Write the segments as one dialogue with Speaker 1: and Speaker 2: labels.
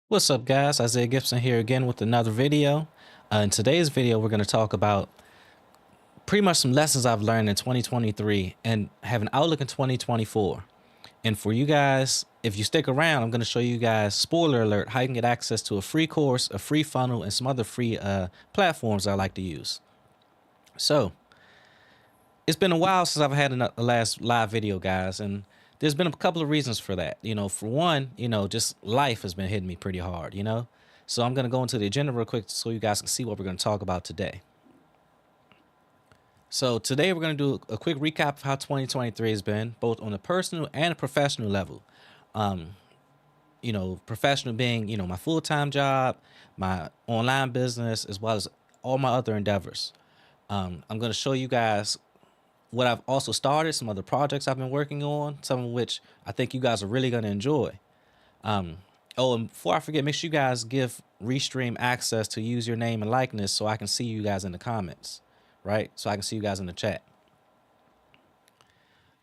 Speaker 1: What's up, guys? Isaiah Gibson here again with another video. In today's video, we're going to talk about pretty much some lessons I've learned in 2023 and have an outlook in 2024. And for you guys, if you stick around, I'm going to show you guys, spoiler alert, how you can get access to a free course, a free funnel, and some other free platforms I like to use. So it's been a while since I've had a last live video, guys, and there's been a couple of reasons for that. For one, just life has been hitting me pretty hard. So I'm gonna go into the agenda real quick so you guys can see what we're gonna talk about today. So today we're gonna do a quick recap of how 2023 has been, both on a personal and a professional level. Um, Professional being, my full-time job, my online business, as well as all my other endeavors. I'm gonna show you guys what I've also started, some other projects I've been working on, some of which I think you guys are really going to enjoy. Um, and before I forget, make sure you guys give Restream access to use your name and likeness so I can see you guys in the comments, right? So I can see you guys in the chat.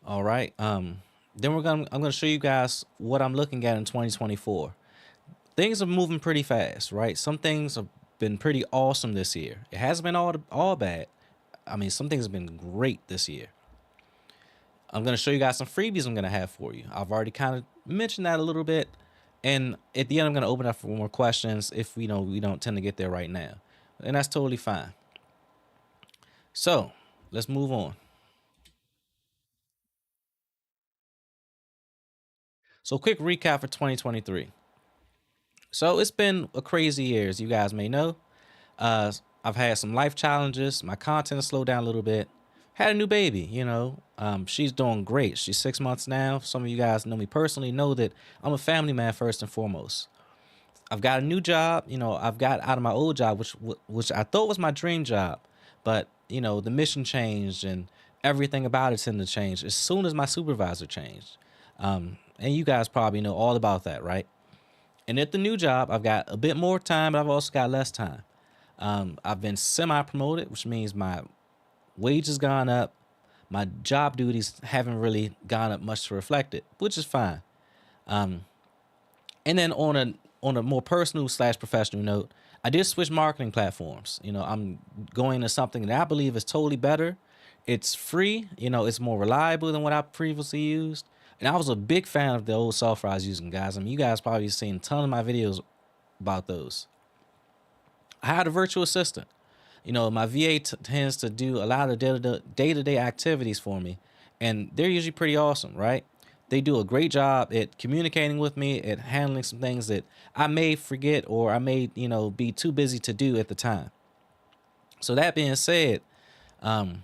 Speaker 1: All right. Then I'm gonna show you guys what I'm looking at in 2024. Things are moving pretty fast, right? Some things have been pretty awesome this year. It hasn't been all bad. I mean, some things have been great this year. I'm going to show you guys some freebies I'm going to have for you. I've already kind of mentioned that a little bit. And at the end, I'm going to open up for more questions if we don't tend to get there right now. And that's totally fine. So let's move on. So quick recap for 2023. So it's been a crazy year, as you guys may know. I've had some life challenges. My content has slowed down a little bit. Had a new baby. She's doing great. She's 6 months now. Some of you guys know me personally, know that I'm a family man first and foremost. I've got a new job. I've got out of my old job, which I thought was my dream job, but the mission changed and everything about it tended to change as soon as my supervisor changed. And you guys probably know all about that, right? And at the new job, I've got a bit more time, but I've also got less time. I've been semi-promoted, which means my wages gone up. My job duties haven't really gone up much to reflect it, which is fine. Um, and then on a more personal slash professional note, I did switch marketing platforms. I'm going to something that I believe is totally better. It's free. It's more reliable than what I previously used. And I was a big fan of the old software I was using, guys. I mean, you guys probably seen a ton of my videos about those. I had a virtual assistant. My VA tends to do a lot of day-to-day activities for me, and they're usually pretty awesome, right? They do a great job at communicating with me, at handling some things that I may forget or I may, be too busy to do at the time. So that being said, um,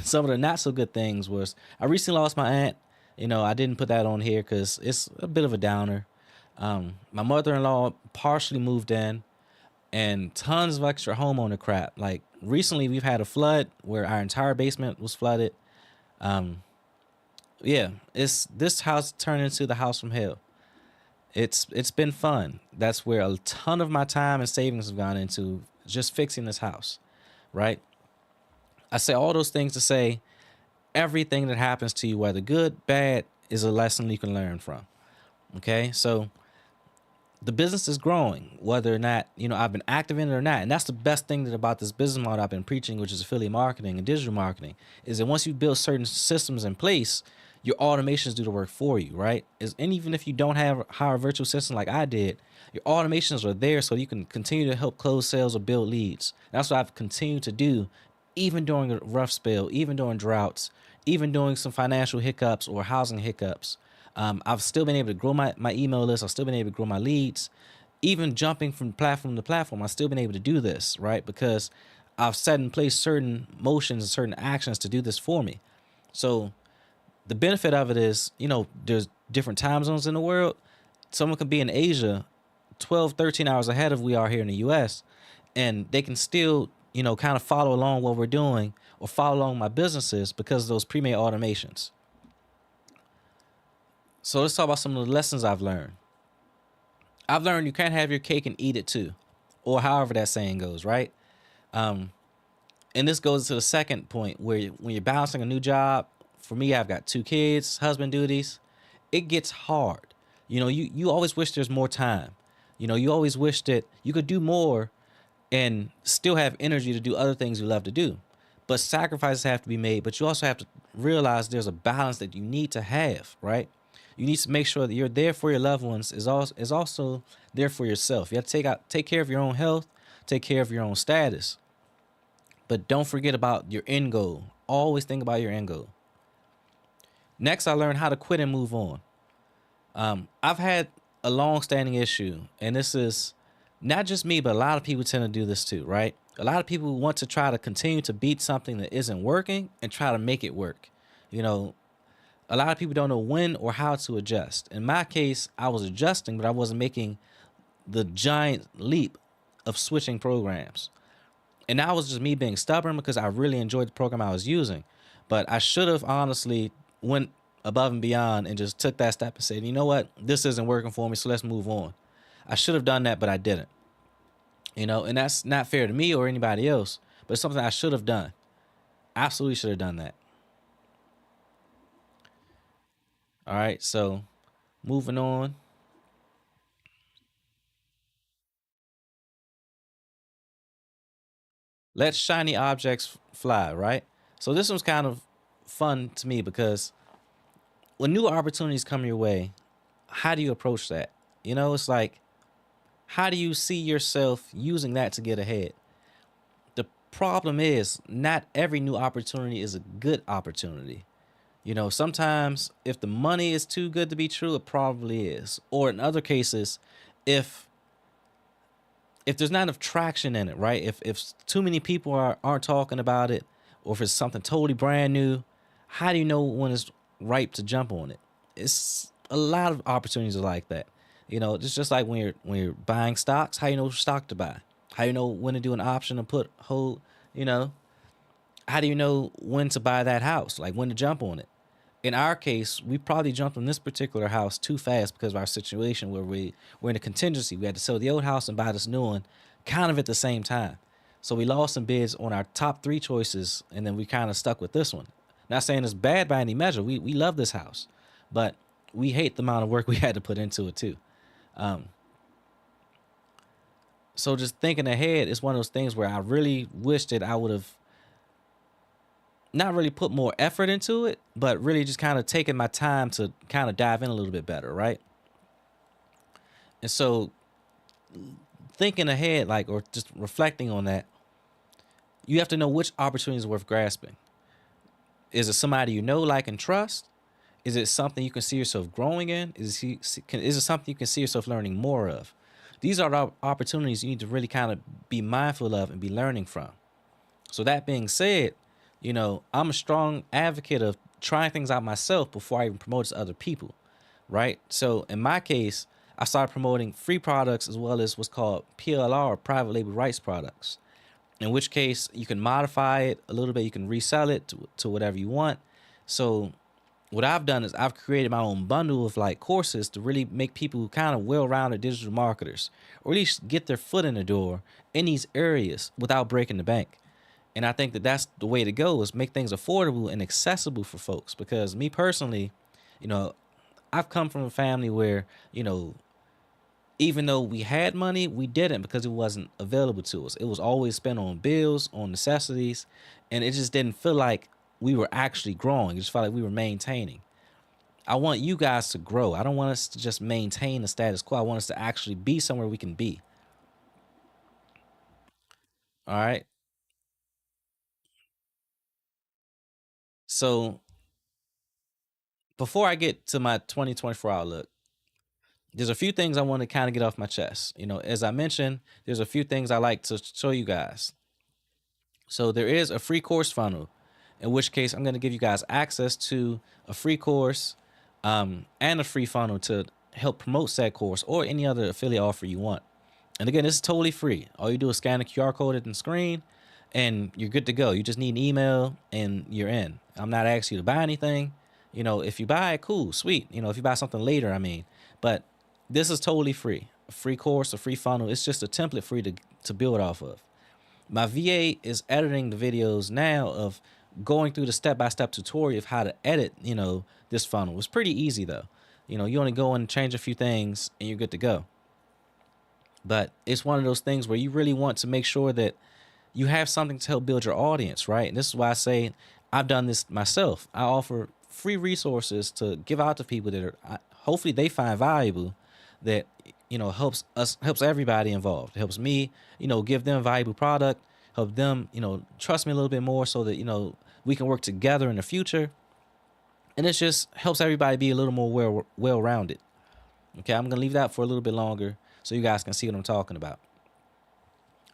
Speaker 1: some of the not so good things was I recently lost my aunt. I didn't put that on here because it's a bit of a downer. My mother-in-law partially moved in and tons of extra homeowner crap. Like recently, we've had a flood where our entire basement was flooded. Um, yeah, it's this house turned into the house from hell. It's been fun. That's where a ton of my time and savings have gone into just fixing this house, right? I say all those things to say everything that happens to you, whether good, bad, is a lesson you can learn from. Okay, so the business is growing, whether or not I've been active in it or not. And that's the best thing about this business model I've been preaching, which is affiliate marketing and digital marketing, is that once you build certain systems in place, your automations do the work for you, right? And even if you don't hire a virtual assistant like I did, your automations are there so you can continue to help close sales or build leads. That's what I've continued to do, even during a rough spell, even during droughts, even during some financial hiccups or housing hiccups. I've still been able to grow my email list. I've still been able to grow my leads. Even jumping from platform to platform, I've still been able to do this, right? Because I've set in place certain motions and certain actions to do this for me. So the benefit of it is, there's different time zones in the world. Someone could be in Asia 12, 13 hours ahead of we are here in the US, and they can still, kind of follow along what we're doing or follow along my businesses because of those pre-made automations. So let's talk about some of the lessons I've learned. I've learned you can't have your cake and eat it too, or however that saying goes, right? Um, and this goes to the second point where when you're balancing a new job, for me, I've got two kids, husband duties. It gets hard. You always wish there's more time. You always wish that you could do more and still have energy to do other things you love to do. But sacrifices have to be made, but you also have to realize there's a balance that you need to have, right? You need to make sure that you're there for your loved ones is also there for yourself. You have to take care of your own health, take care of your own status, but don't forget about your end goal. Always think about your end goal. Next, I learned how to quit and move on. I've had a long-standing issue, and this is not just me, but a lot of people tend to do this too, right? A lot of people want to try to continue to beat something that isn't working and try to make it work. You know, a lot of people don't know when or how to adjust. In my case, I was adjusting, but I wasn't making the giant leap of switching programs. And that was just me being stubborn because I really enjoyed the program I was using. But I should have honestly went above and beyond and just took that step and said, you know what, this isn't working for me, so let's move on. I should have done that, but I didn't. And that's not fair to me or anybody else, but it's something I should have done. Absolutely should have done that. All right, so moving on. Let shiny objects fly, right? So this was kind of fun to me because when new opportunities come your way, how do you approach that? It's like, how do you see yourself using that to get ahead? The problem is, not every new opportunity is a good opportunity. Sometimes if the money is too good to be true, it probably is. Or in other cases, if there's not enough traction in it, right? If too many people aren't talking about it, or if it's something totally brand new, how do you know when it's ripe to jump on it? It's a lot of opportunities are like that. It's just like when you're buying stocks, how you know which stock to buy, how you know when to do an option and put hold, you know, how do you know when to buy that house, like when to jump on it? In our case, we probably jumped on this particular house too fast because of our situation where we're in a contingency. We had to sell the old house and buy this new one kind of at the same time. So we lost some bids on our top three choices, and then we kind of stuck with this one. Not saying it's bad by any measure. We love this house, but we hate the amount of work we had to put into it too. Um, so just thinking ahead, it's one of those things where I really wish that I would have not really put more effort into it, but really just kind of taking my time to kind of dive in a little bit better, right? And so thinking ahead, like, or just reflecting on that, you have to know which opportunity is worth grasping. Is it somebody you know, like, and trust? Is it something you can see yourself growing in? Is it something you can see yourself learning more of? These are the opportunities you need to really kind of be mindful of and be learning from. So that being said, I'm a strong advocate of trying things out myself before I even promote it to other people, right? So in my case, I started promoting free products as well as what's called PLR, or private label rights products, in which case you can modify it a little bit, you can resell it to whatever you want. So what I've done is I've created my own bundle of like courses to really make people kind of well-rounded digital marketers, or at least get their foot in the door in these areas without breaking the bank. And I think that that's the way to go, is make things affordable and accessible for folks. Because me personally, you know, I've come from a family where, even though we had money, we didn't because it wasn't available to us. It was always spent on bills, on necessities, and it just didn't feel like we were actually growing. It just felt like we were maintaining. I want you guys to grow. I don't want us to just maintain the status quo. I want us to actually be somewhere we can be. All right. So before I get to my 2024 outlook, there's a few things I want to kind of get off my chest. As I mentioned, there's a few things I like to show you guys. So there is a free course funnel, in which case I'm going to give you guys access to a free course, and a free funnel to help promote said course or any other affiliate offer you want. And again, this is totally free. All you do is scan the QR code at the screen and you're good to go. You just need an email and you're in. I'm not asking you to buy anything. If you buy it, cool, sweet. If you buy something later, I mean. But this is totally free. A free course, a free funnel. It's just a template for you to build off of. My VA is editing the videos now of going through the step-by-step tutorial of how to edit, this funnel. It's pretty easy though. You only go and change a few things and you're good to go. But it's one of those things where you really want to make sure that you have something to help build your audience, right? And this is why I say I've done this myself. I offer free resources to give out to people that are hopefully they find valuable, that helps everybody involved. It helps me, give them valuable product, help them, trust me a little bit more so that we can work together in the future. And it just helps everybody be a little more well rounded. Okay, I'm gonna leave that for a little bit longer so you guys can see what I'm talking about.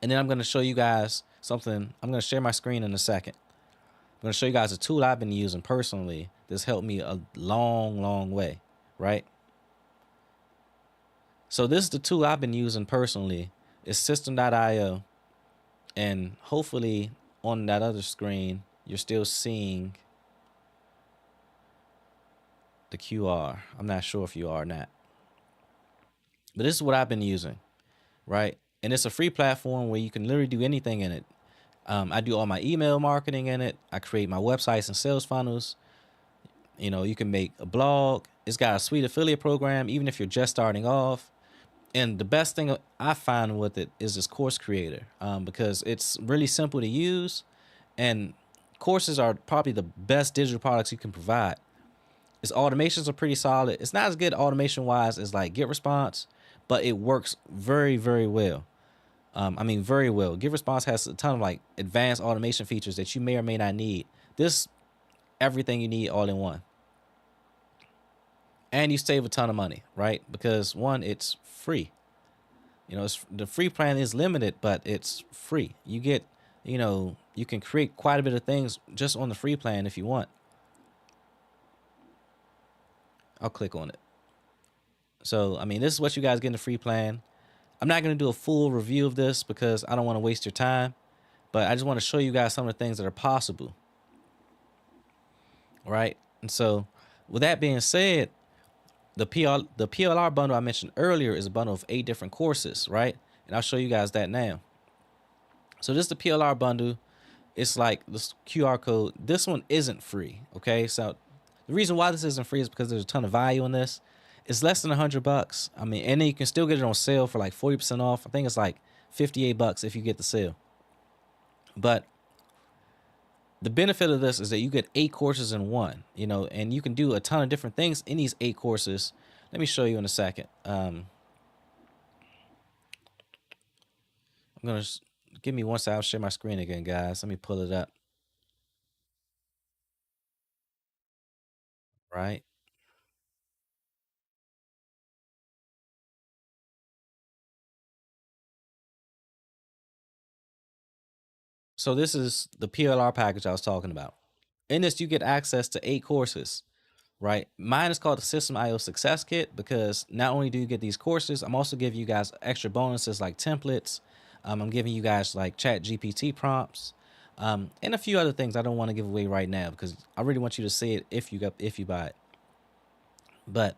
Speaker 1: And then I'm gonna show you guys something. I'm gonna share my screen in a second. I'm gonna show you guys a tool I've been using personally that's helped me a long, long way, right? So this is the tool I've been using personally. It's system.io. And hopefully on that other screen, you're still seeing the QR. I'm not sure if you are or not. But this is what I've been using, right? And it's a free platform where you can literally do anything in it. I do all my email marketing in it. I create my websites and sales funnels. You can make a blog. It's got a sweet affiliate program, even if you're just starting off. And the best thing I find with it is this course creator, because it's really simple to use, and courses are probably the best digital products you can provide. Its automations are pretty solid. It's not as good automation wise as like Get Response, but it works very, very well. Very well. Get Response has a ton of like advanced automation features that you may or may not need. This, everything you need all in one. And you save a ton of money, right? Because one, it's free. The free plan is limited, but it's free. You get, you can create quite a bit of things just on the free plan if you want. I'll click on it. So, this is what you guys get in the free plan. I'm not going to do a full review of this because I don't want to waste your time, but I just want to show you guys some of the things that are possible. Right? And so, with that being said, the PLR bundle I mentioned earlier is a bundle of 8 different courses, right? And I'll show you guys that now. So this is the PLR bundle. It's like this QR code. This one isn't free, okay? So the reason why this isn't free is because there's a ton of value in this. It's less than $100. And then you can still get it on sale for like 40% off. I think it's like $58 if you get the sale. But the benefit of this is that you get 8 courses in one, and you can do a ton of different things in these 8 courses. Let me show you in a second. I'm going to give me one second. I'll share my screen again, guys. Let me pull it up. Right. So this is the PLR package I was talking about. In this, you get access to 8 courses. Right. Mine is called the System IO Success Kit because not only do you get these courses, I'm also giving you guys extra bonuses like templates. I'm giving you guys like Chat GPT prompts, and a few other things I don't want to give away right now because I really want you to see it if you buy it. But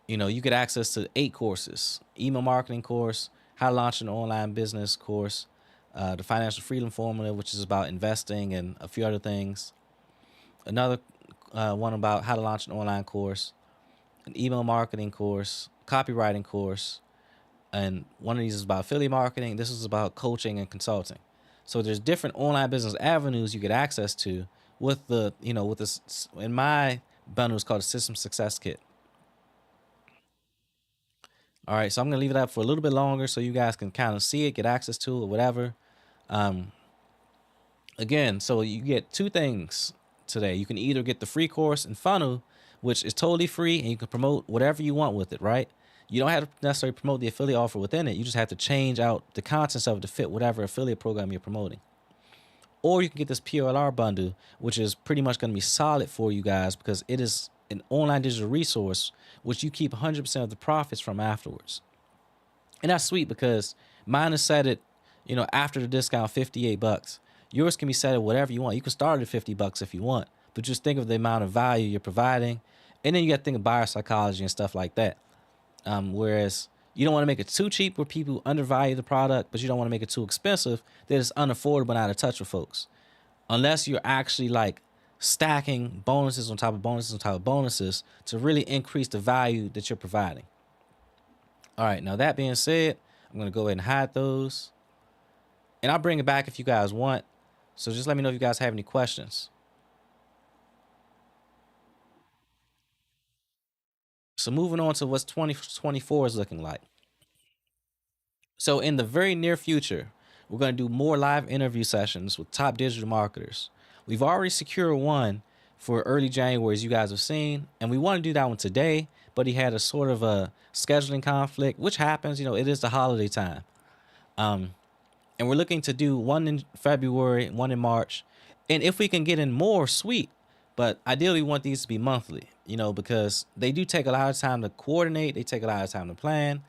Speaker 1: you get access to 8 courses: email marketing course, how to launch an online business course, the financial freedom formula, which is about investing, and a few other things. Another one about how to launch an online course, an email marketing course, copywriting course, and one of these is about affiliate marketing. This is about coaching and consulting. So there's different online business avenues you get access to with with this. In my bundle, it's called the System Success Kit. All right, so I'm gonna leave it up for a little bit longer so you guys can kind of see it, get access to it, or whatever. Um, Again, so you get 2 things today. You can either get the free course and funnel, which is totally free, and you can promote whatever you want with it, right? You don't have to necessarily promote the affiliate offer within it. You just have to change out the contents of it to fit whatever affiliate program you're promoting. Or you can get this PLR bundle, which is pretty much going to be solid for you guys because it is an online digital resource which you keep 100% of the profits from afterwards. And that's sweet because mine is set at, after the discount, $58. Yours can be set at whatever you want. You can start at $50 if you want, but just think of the amount of value you're providing. And then you got to think of buyer psychology and stuff like that. Whereas you don't want to make it too cheap where people undervalue the product, but you don't want to make it too expensive that it's unaffordable and out of touch with folks. Unless you're actually like stacking bonuses on top of bonuses on top of bonuses to really increase the value that you're providing. All right, now that being said, I'm gonna go ahead and hide those, and I'll bring it back if you guys want. So just let me know if you guys have any questions. So moving on to what's 2024 is looking like. So in the very near future, we're going to do more live interview sessions with top digital marketers. We've already secured one for early January, as you guys have seen, and we want to do that one today. But he had a sort of a scheduling conflict, which happens. You know, it is the holiday time, and we're looking to do one in February, one in March, and if we can get in more, sweet. But ideally, we want these to be monthly. You know, because they do take a lot of time to coordinate. They take a lot of time to plan,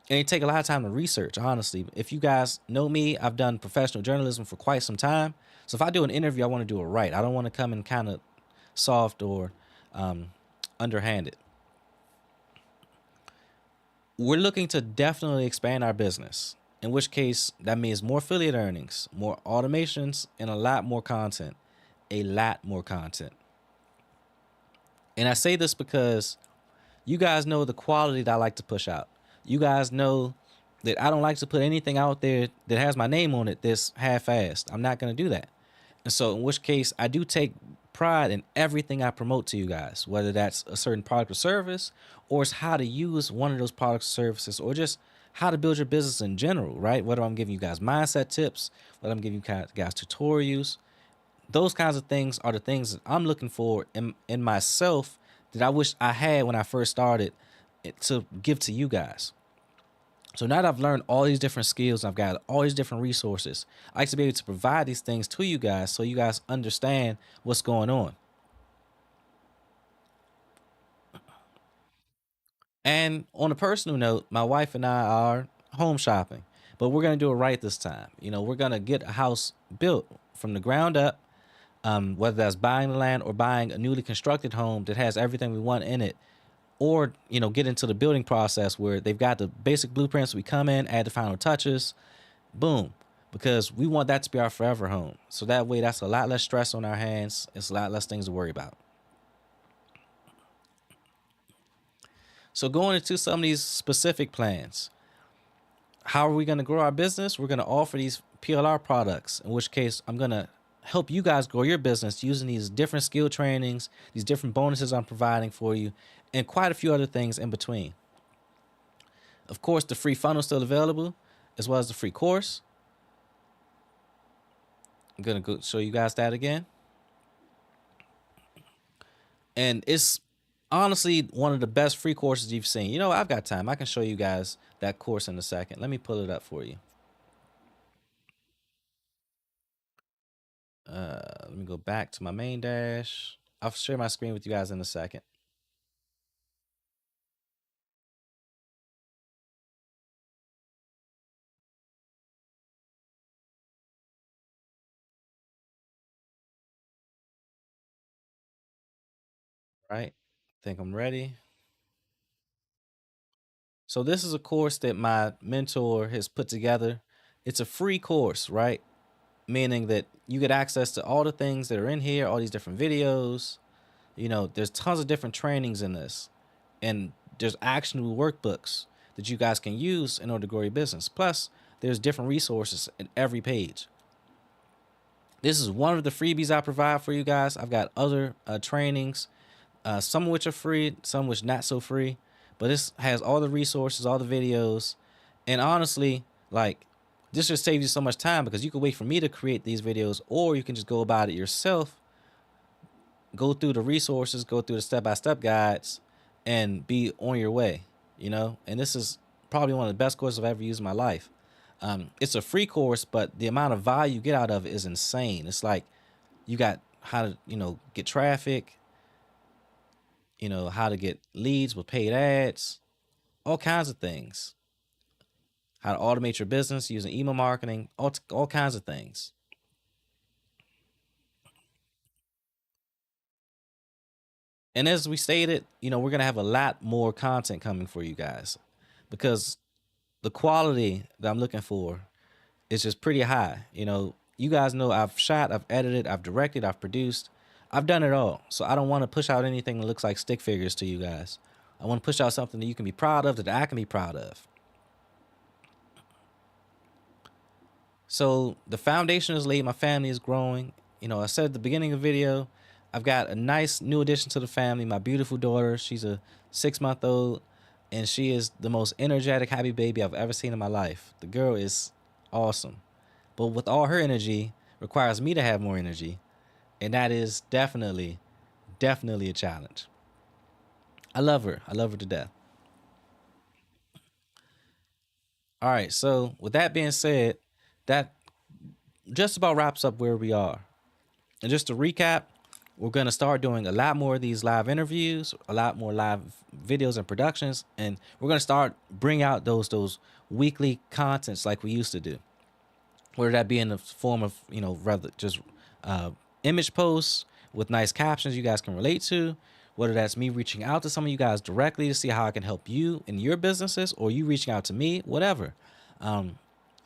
Speaker 1: and it take a lot of time to research. Honestly, if you guys know me, I've done professional journalism for quite some time. So if I do an interview, I want to do it right. I don't want to come in kind of soft or um, underhanded. We're looking to definitely expand our business, in which case that means more affiliate earnings, more automations, and a lot more content. A lot more content. And I say this because you guys know the quality that I like to push out. You guys know that I don't like to put anything out there that has my name on it that's half-assed. I'm not going to do that. And so, in which case, I do take pride in everything I promote to you guys, whether that's a certain product or service, or it's how to use one of those products or services, or just how to build your business in general, right? Whether I'm giving you guys mindset tips, whether I'm giving you guys tutorials, those kinds of things are the things that I'm looking for in myself that I wish I had when I first started to give to you guys. So now that I've learned all these different skills, I've got all these different resources, I like to be able to provide these things to you guys so you guys understand what's going on. And on a personal note, my wife and I are home shopping, but we're going to do it right this time. You know, we're going to get a house built from the ground up, whether that's buying the land or buying a newly constructed home that has everything we want in it, or you know, get into the building process where they've got the basic blueprints. We come in, add the final touches, boom, because we want that to be our forever home. So that way, that's a lot less stress on our hands. It's a lot less things to worry about. So going into some of these specific plans, how are we going to grow our business? We're going to offer these PLR products, in which case I'm going to help you guys grow your business using these different skill trainings, these different bonuses I'm providing for you, and quite a few other things in between. Of course, the free funnel is still available, as well as the free course. I'm going to go show you guys that again. And it's honestly one of the best free courses you've seen. You know, I've got time. I can show you guys that course in a second. Let me pull it up for you. Let me go back to my main dash. I'll share my screen with you guys in a second. Right? Think I'm ready. So this is a course that my mentor has put together. It's a free course, right? Meaning that you get access to all the things that are in here, all these different videos. You know, there's tons of different trainings in this, and there's actionable workbooks that you guys can use in order to grow your business. Plus, there's different resources in every page. This is one of the freebies I provide for you guys. I've got other trainings, some of which are free, some which not so free. But this has all the resources, all the videos, and honestly, like this just saves you so much time because you can wait for me to create these videos, or you can just go about it yourself, go through the resources, go through the step-by-step guides, and be on your way. You know, and this is probably one of the best courses I've ever used in my life. It's a free course, but the amount of value you get out of it is insane. It's like you got how to, you know, get traffic, you know, how to get leads with paid ads, all kinds of things, how to automate your business using email marketing, all kinds of things. And as we stated, you know, we're going to have a lot more content coming for you guys because the quality that I'm looking for is just pretty high. You know, you guys know I've shot, I've edited, I've directed, I've produced. I've done it all. So I don't want to push out anything that looks like stick figures to you guys. I want to push out something that you can be proud of, that I can be proud of. So the foundation is laid. My family is growing. I said at the beginning of the video, I've got a nice new addition to the family. My beautiful daughter. She's a 6-month old, and she is the most energetic, happy baby I've ever seen in my life. The girl is awesome. But with all her energy, requires me to have more energy. And that is definitely, definitely a challenge. I love her. I love her to death. All right. So with that being said, that just about wraps up where we are. And just to recap, we're going to start doing a lot more of these live interviews, a lot more live videos and productions, and we're going to start bring out those weekly contents like we used to do. Whether that be in the form of, rather just uh, image posts with nice captions you guys can relate to, whether that's me reaching out to some of you guys directly to see how I can help you in your businesses, or you reaching out to me, whatever. Um,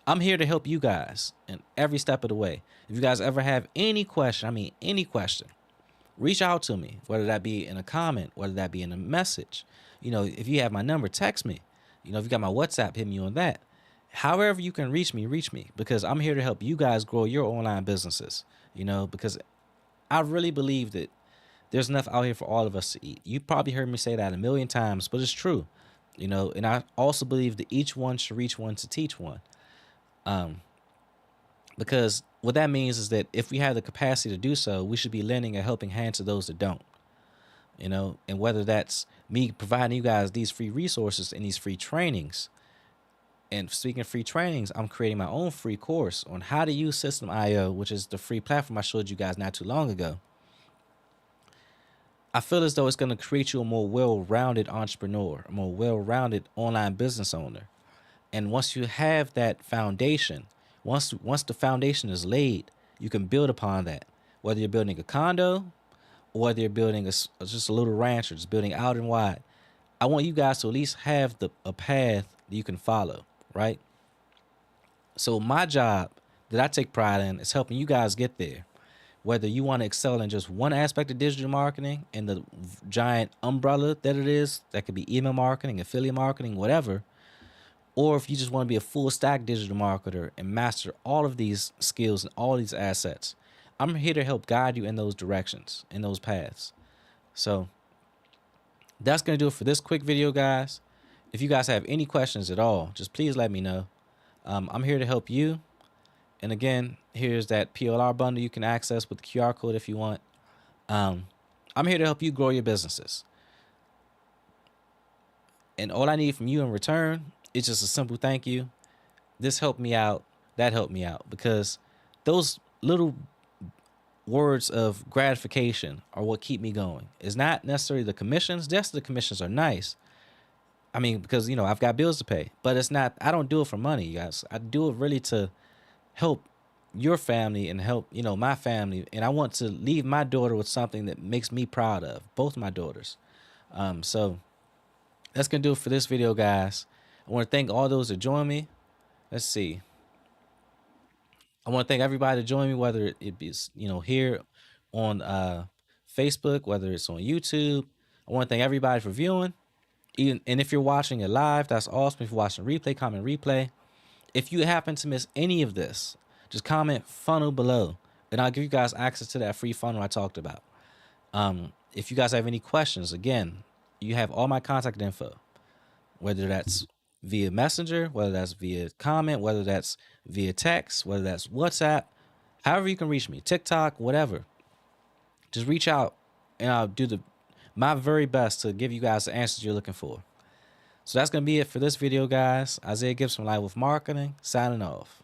Speaker 1: I'm here to help you guys in every step of the way. If you guys ever have any question, any question, reach out to me, whether that be in a comment, whether that be in a message. If you have my number, text me. If you got my WhatsApp, hit me on that. However you can reach me, because I'm here to help you guys grow your online businesses, because I really believe that there's enough out here for all of us to eat. You probably heard me say that a million times, but it's true, and I also believe that each one should reach one to teach one. Um, because what that means is that if we have the capacity to do so, we should be lending a helping hand to those that don't, and whether that's me providing you guys these free resources and these free trainings. And speaking of free trainings, I'm creating my own free course on how to use System.io, which is the free platform I showed you guys not too long ago. I feel as though it's going to create you a more well-rounded entrepreneur, a more well-rounded online business owner. And once you have that foundation, once the foundation is laid, you can build upon that. Whether you're building a condo, or whether you're building just a little ranch, or just building out and wide, I want you guys to at least have a path that you can follow, right? So my job that I take pride in is helping you guys get there. Whether you want to excel in just one aspect of digital marketing and the giant umbrella that it is, that could be email marketing, affiliate marketing, whatever, or if you just want to be a full stack digital marketer and master all of these skills and all these assets, I'm here to help guide you in those directions, in those paths. So that's going to do it for this quick video, guys. If you guys have any questions at all, just please let me know. I'm here to help you. And again, here's that PLR bundle you can access with the QR code if you want. I'm here to help you grow your businesses. And all I need from you in return is just a simple thank you. This helped me out. That helped me out. Because those little words of gratification are what keep me going. It's not necessarily the commissions. Yes, the commissions are nice. Because, I've got bills to pay. But it's not, I don't do it for money, you guys. I do it really to help your family and help, my family. And I want to leave my daughter with something that makes me proud of, both my daughters. So that's going to do it for this video, guys. I want to thank all those that join me. Let's see. I want to thank everybody that joined me, whether it be, here on Facebook, whether it's on YouTube. I want to thank everybody for viewing. And if you're watching it live, that's awesome. If you're watching replay, comment replay. If you happen to miss any of this, just comment funnel below, and I'll give you guys access to that free funnel I talked about. If you guys have any questions, again, you have all my contact info, whether that's via Messenger, whether that's via comment, whether that's via text, whether that's WhatsApp, however you can reach me, TikTok, whatever. Just reach out, and I'll do my very best to give you guys the answers you're looking for. So that's going to be it for this video, guys. Isaiah Gibbs from Lightwolf Marketing, signing off.